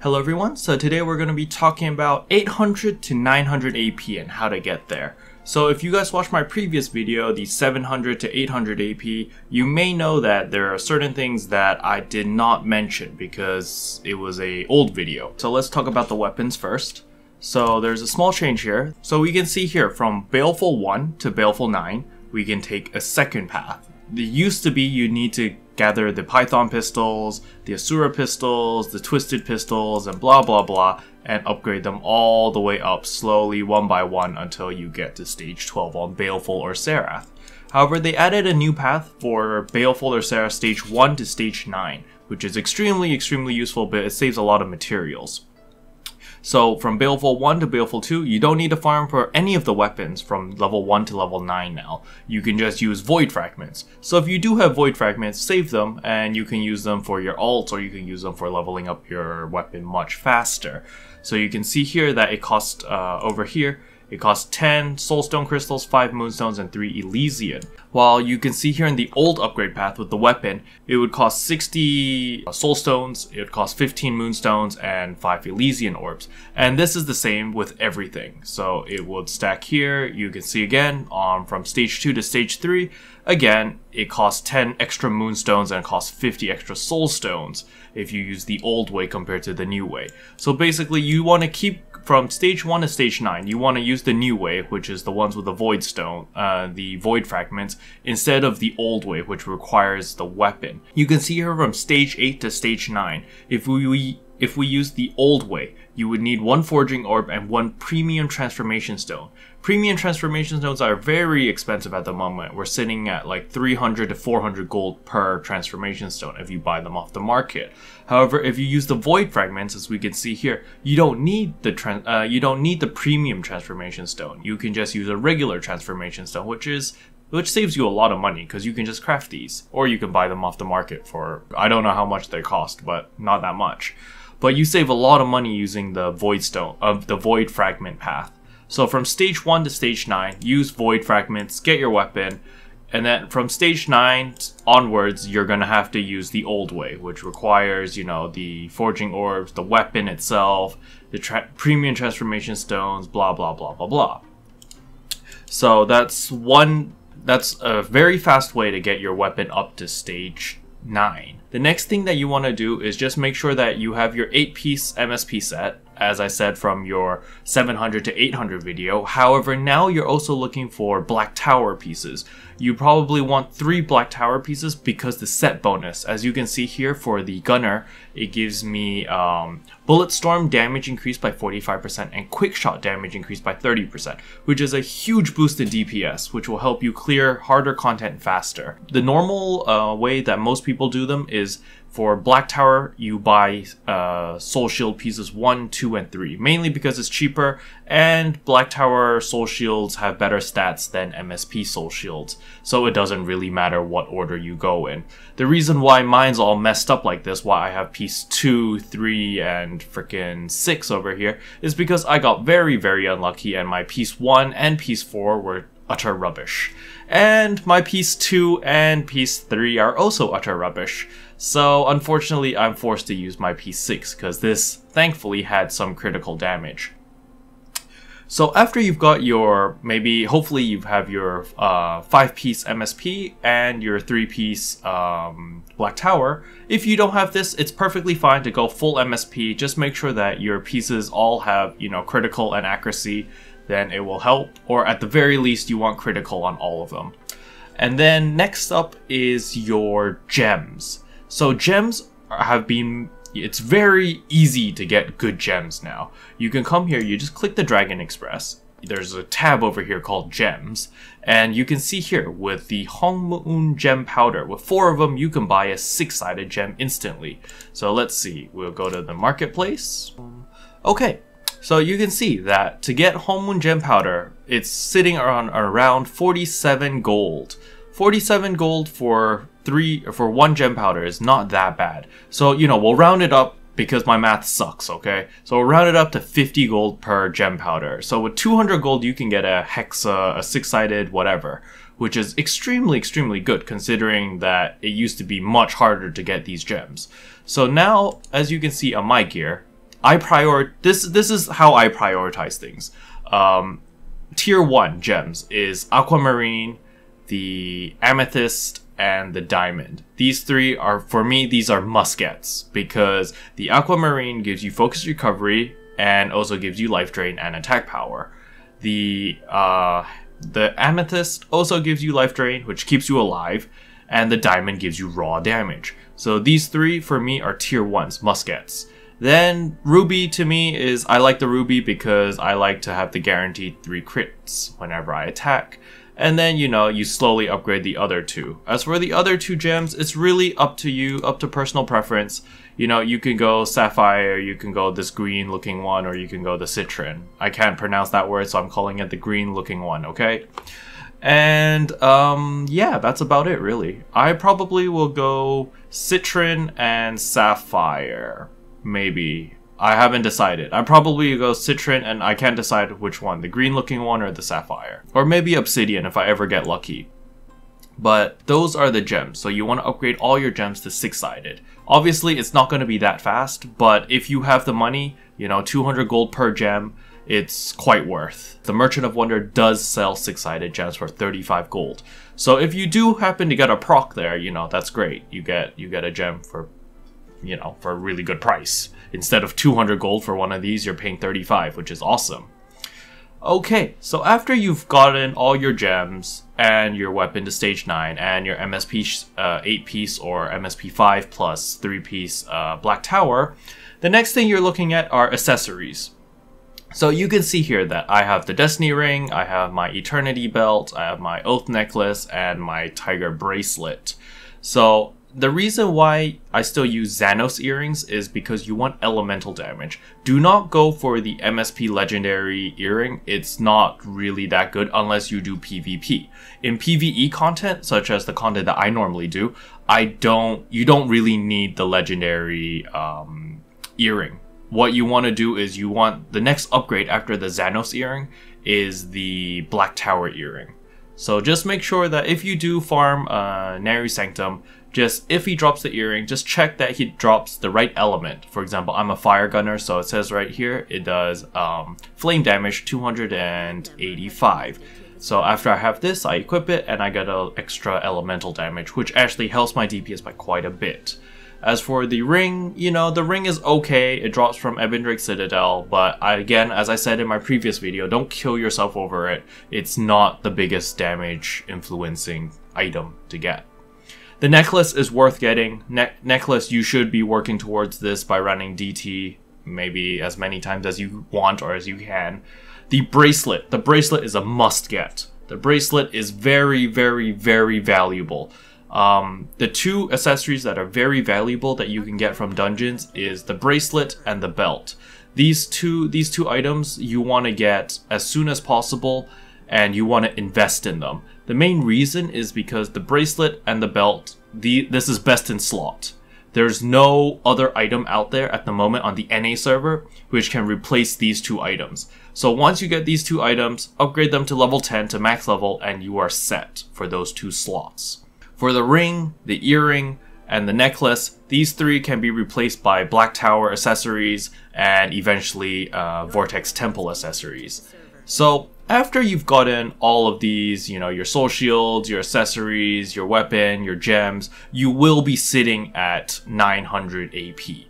Hello everyone, so today we're going to be talking about 800 to 900 AP and how to get there. So if you guys watched my previous video, the 700 to 800 AP, you may know that there are certain things that I did not mention because it was an old video. So let's talk about the weapons first. So there's a small change here. So we can see here from Baleful 1 to Baleful 9, we can take a second path. It used to be you need to gather the Python pistols, the Asura pistols, the Twisted pistols, and blah blah blah, and upgrade them all the way up slowly one by one until you get to stage 12 on Baleful or Serath. However, they added a new path for Baleful or Serath stage 1 to stage 9, which is extremely useful, but it saves a lot of materials. So from Baleful 1 to Baleful 2, you don't need to farm for any of the weapons from level 1 to level 9 now. You can just use Void Fragments. So if you do have Void Fragments, save them and you can use them for your ults or you can use them for leveling up your weapon much faster. So you can see here that it costs, over here, it costs 10 Soulstone Crystals, 5 Moonstones, and 3 Elysian. While you can see here in the old upgrade path with the weapon, it would cost 60 Soulstones, it would cost 15 Moonstones, and 5 Elysian Orbs. And this is the same with everything. So it would stack here, you can see again, from stage 2 to stage 3, again, it costs 10 extra Moonstones and it costs 50 extra Soulstones if you use the old way compared to the new way. So basically you want to keep from stage 1 to stage 9, you want to use the new way, which is the ones with the Void Stone, the Void Fragments, instead of the old way, which requires the weapon. You can see here from stage 8 to stage 9, if we use the old way, you would need 1 Forging Orb and 1 Premium Transformation Stone. Premium Transformation Stones are very expensive at the moment. We're sitting at like 300 to 400 gold per Transformation Stone if you buy them off the market. However, if you use the Void Fragments, as we can see here, you don't need the Premium Transformation Stone. You can just use a regular Transformation Stone, which saves you a lot of money because you can just craft these, or you can buy them off the market for, I don't know how much they cost, but not that much. But you save a lot of money using the Void Stone of the Void Fragment path. So from stage 1 to stage 9, use Void Fragments, get your weapon, and then from stage 9 onwards, you're gonna have to use the old way, which requires, you know, the Forging Orbs, the weapon itself, the Premium Transformation Stones, blah blah blah blah blah. So that's a very fast way to get your weapon up to stage 9. The next thing that you want to do is just make sure that you have your 8-piece MSP set, as I said from your 700 to 800 video. However, now you're also looking for Black Tower pieces. You probably want 3 Black Tower pieces because the set bonus, as you can see here for the Gunner, it gives me Bullet Storm damage increased by 45% and Quick Shot damage increased by 30%, which is a huge boost in DPS, which will help you clear harder content faster. The normal way that most people do them is for Black Tower, you buy Soul Shield pieces 1, 2, and 3, mainly because it's cheaper, and Black Tower Soul Shields have better stats than MSP Soul Shields, so it doesn't really matter what order you go in. The reason why mine's all messed up like this, why I have piece 2, 3, and frickin' 6 over here, is because I got very unlucky and my piece 1 and piece 4 were utter rubbish. And my piece 2 and piece 3 are also utter rubbish. So unfortunately I'm forced to use my piece 6 because this thankfully had some critical damage. So after you've got your, hopefully you have your 5-piece MSP and your 3-piece Black Tower. If you don't have this, it's perfectly fine to go full MSP. Just make sure that your pieces all have, you know, critical and accuracy, then it will help, or at the very least you want critical on all of them. And then next up is your gems. So gems it's very easy to get good gems now. You can come here, you just click the Dragon Express. There's a tab over here called Gems, and you can see here with the Hongmoon Gem Powder, with 4 of them you can buy a 6-sided gem instantly. So let's see, we'll go to the marketplace. Okay, so you can see that to get Hongmoon Gem Powder, it's sitting around 47 gold. 47 gold for 1 gem powder is not that bad. So, you know, we'll round it up because my math sucks, okay? So we'll round it up to 50 gold per gem powder. So with 200 gold, you can get a hexa, a 6-sided, whatever, which is extremely good considering that it used to be much harder to get these gems. So now, as you can see on my gear, this is how I prioritize things. Tier 1 gems is aquamarine, the amethyst, and the diamond. These three are, for me, these are must-gets, because the aquamarine gives you focus recovery and also gives you life drain and attack power. The amethyst also gives you life drain, which keeps you alive, and the diamond gives you raw damage. So these three for me are tier 1s, must-gets. Then ruby to me is, I like the ruby because I like to have the guaranteed 3 crits whenever I attack. And then, you know, you slowly upgrade the other two. As for the other 2 gems, it's really up to you, up to personal preference. You know, you can go sapphire, you can go this green looking one, or you can go the citron. I can't pronounce that word, so I'm calling it the green looking one, okay? And yeah, that's about it really. I probably will go citron and sapphire, maybe. I haven't decided. I probably go citron, and I can't decide which one, the green looking one or the sapphire. Or maybe obsidian if I ever get lucky. But those are the gems, so you want to upgrade all your gems to 6-sided. Obviously it's not going to be that fast, but if you have the money, you know, 200 gold per gem, it's quite worth. The Merchant of Wonder does sell 6-sided gems for 35 gold. So if you do happen to get a proc there, you know, that's great. You get a gem for, you know, for a really good price. Instead of 200 gold for one of these, you're paying 35, which is awesome. Okay, so after you've gotten all your gems and your weapon to stage 9 and your MSP 8-piece or MSP 5 plus 3-piece Black Tower, the next thing you're looking at are accessories. So you can see here that I have the Destiny Ring, I have my Eternity Belt, I have my Oath Necklace, and my Tiger Bracelet. So the reason why I still use Xanos earrings is because you want elemental damage. Do not go for the MSP legendary earring. It's not really that good unless you do PvP. In PvE content, such as the content that I normally do, you don't really need the legendary earring. What you want to do is you want the next upgrade after the Xanos earring is the Black Tower earring. So just make sure that if you do farm Nary Sanctum, just if he drops the earring, just check that he drops the right element. For example, I'm a fire gunner, so it says right here it does flame damage 285. So after I have this, I equip it and I get an extra elemental damage, which actually helps my DPS by quite a bit. As for the ring, you know, the ring is okay. It drops from Ebondrake Citadel, but again, as I said in my previous video, don't kill yourself over it. It's not the biggest damage influencing item to get. The necklace is worth getting. Necklace, you should be working towards this by running DT maybe as many times as you want or as you can. The bracelet is a must get. The bracelet is very, very, very valuable. The 2 accessories that are very valuable that you can get from dungeons is the bracelet and the belt. These two items you want to get as soon as possible, and you want to invest in them. The main reason is because the bracelet and the belt, this is best in slot. There's no other item out there at the moment on the NA server which can replace these 2 items. So once you get these 2 items, upgrade them to level 10 to max level, and you are set for those 2 slots. For the ring, the earring, and the necklace, these 3 can be replaced by Black Tower accessories and eventually Vortex Temple accessories. So after you've gotten all of these, you know, your soul shields, your accessories, your weapon, your gems, you will be sitting at 900 AP.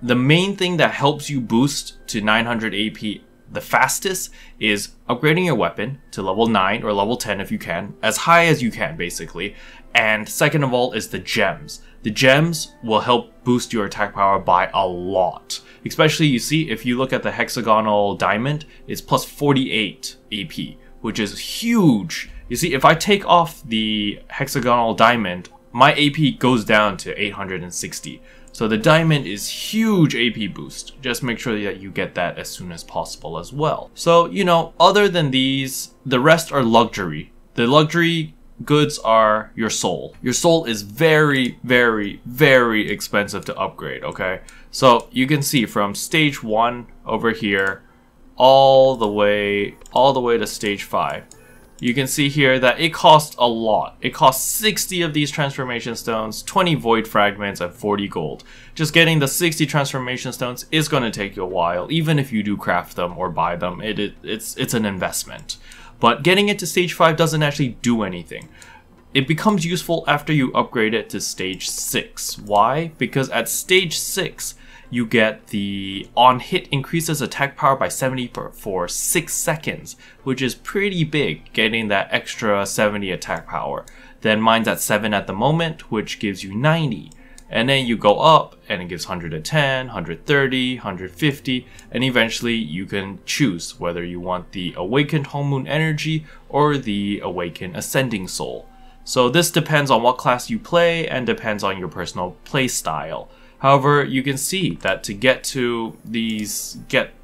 The main thing that helps you boost to 900 AP the fastest is upgrading your weapon to level 9 or level 10 if you can, as high as you can basically. And second of all is the gems. The gems will help boost your attack power by a lot. Especially, you see, if you look at the hexagonal diamond, it's plus 48 AP, which is huge. You see, if I take off the hexagonal diamond, my AP goes down to 860. So the diamond is huge AP boost. Just make sure that you get that as soon as possible as well. So, you know, other than these, the rest are luxury. The luxury goods are your soul. Your soul is very, very, very expensive to upgrade, okay? So you can see from stage 1 over here all the way to stage 5. you can see here that it costs a lot. It costs 60 of these transformation stones, 20 void fragments, and 40 gold. Just getting the 60 transformation stones is going to take you a while, even if you do craft them or buy them. It's an investment. But getting it to stage 5 doesn't actually do anything. It becomes useful after you upgrade it to stage 6. Why? Because at stage 6, you get the on hit increases attack power by 70 for 6 seconds, which is pretty big, getting that extra 70 attack power. Then mine's at 7 at the moment, which gives you 90. And then you go up and it gives 110, 130, 150, and eventually you can choose whether you want the Awakened Home Moon Energy or the Awakened Ascending Soul. So this depends on what class you play and depends on your personal play style. However, you can see that to get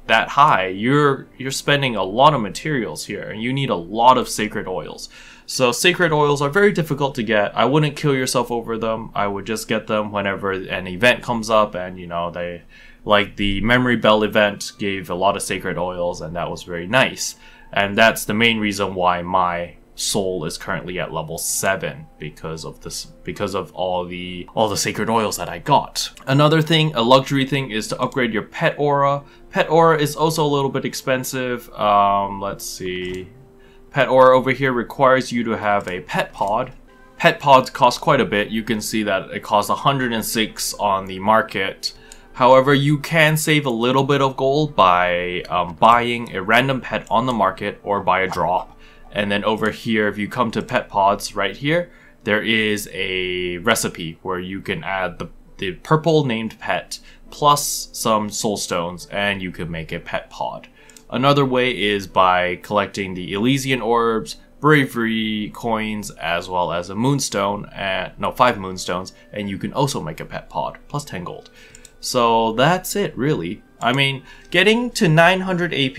that high, you're spending a lot of materials here, and you need a lot of sacred oils. So sacred oils are very difficult to get. I wouldn't kill yourself over them. I would just get them whenever an event comes up, and you know, they, like the Memory Bell event gave a lot of sacred oils, and that was very nice. And that's the main reason why my soul is currently at level 7 because of all the sacred oils that I got. Another thing, a luxury thing, is to upgrade your pet aura. Pet aura is also a little bit expensive. Let's see. Pet aura over here requires you to have a pet pod. Pet pods cost quite a bit. You can see that it costs 106 on the market. However, you can save a little bit of gold by buying a random pet on the market or by a drop. And then over here, if you come to pet pods right here, there is a recipe where you can add the purple named pet plus some soul stones and you can make a pet pod. Another way is by collecting the Elysian orbs, bravery coins, as well as a moonstone, 5 moonstones, and you can also make a pet pod plus 10 gold. So that's it, really. I mean, getting to 900 AP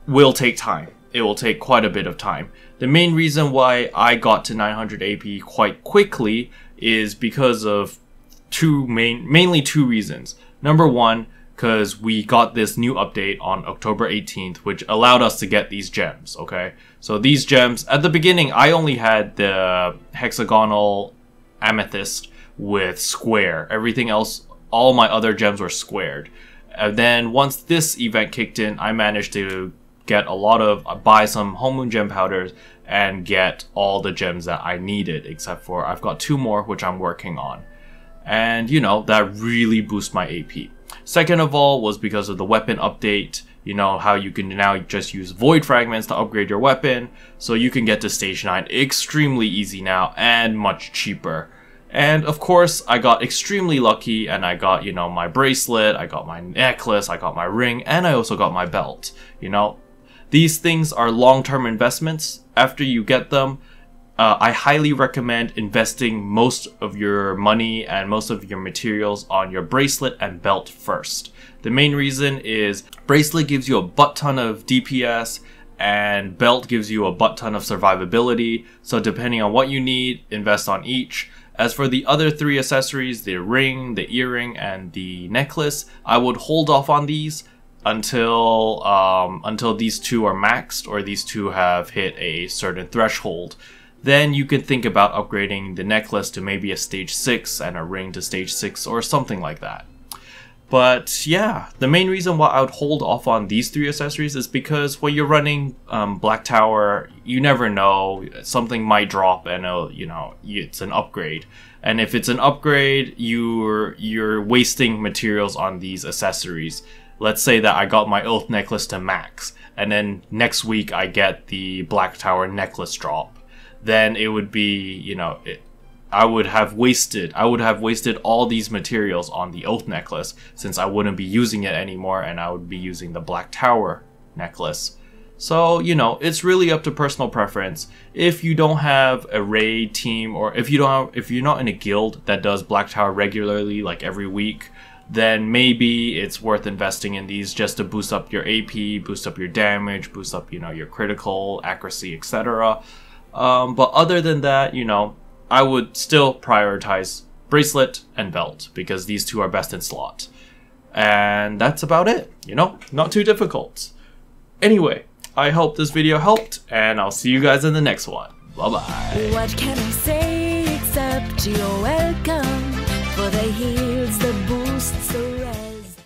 will take time. It will take quite a bit of time. The main reason why I got to 900 AP quite quickly is because of mainly two reasons. Number one, because we got this new update on October 18th, which allowed us to get these gems, okay? So these gems, at the beginning, I only had the hexagonal amethyst with square. Everything else, all my other gems were squared. And then once this event kicked in, I managed to get buy some Home Moon gem powders and get all the gems that I needed, except for I've got 2 more which I'm working on. And you know, that really boosts my AP. Second of all was because of the weapon update. You know how you can now just use void fragments to upgrade your weapon, so you can get to stage 9 extremely easy now and much cheaper. And of course, I got extremely lucky and I got, you know, my bracelet, I got my necklace, I got my ring, and I also got my belt. You know, these things are long-term investments. After you get them, I highly recommend investing most of your money and most of your materials on your bracelet and belt first. The main reason is bracelet gives you a butt ton of DPS and belt gives you a butt ton of survivability. So depending on what you need, invest on each. As for the other 3 accessories, the ring, the earring, and the necklace, I would hold off on these until these 2 are maxed or these 2 have hit a certain threshold. Then you can think about upgrading the necklace to maybe a stage 6 and a ring to stage 6 or something like that. But yeah, the main reason why I would hold off on these 3 accessories is because when you're running Black Tower, you never know, something might drop and you know, it's an upgrade. And if it's an upgrade, you're wasting materials on these accessories. Let's say that I got my Oath necklace to max, and then next week I get the Black Tower necklace drop. Then it would be, you know, I would have wasted all these materials on the Oath necklace, since I wouldn't be using it anymore and I would be using the Black Tower necklace. So, you know, it's really up to personal preference. If you don't have a raid team, or if you're not in a guild that does Black Tower regularly, like every week, then maybe it's worth investing in these just to boost up your AP, boost up your damage, boost up, you know, your critical accuracy, etc. But other than that, you know, I would still prioritize bracelet and belt because these 2 are best in slot. And that's about it, you know, not too difficult. Anyway, I hope this video helped, and I'll see you guys in the next one. Bye bye. What can I say except you're welcome? For the heals, the boosts, the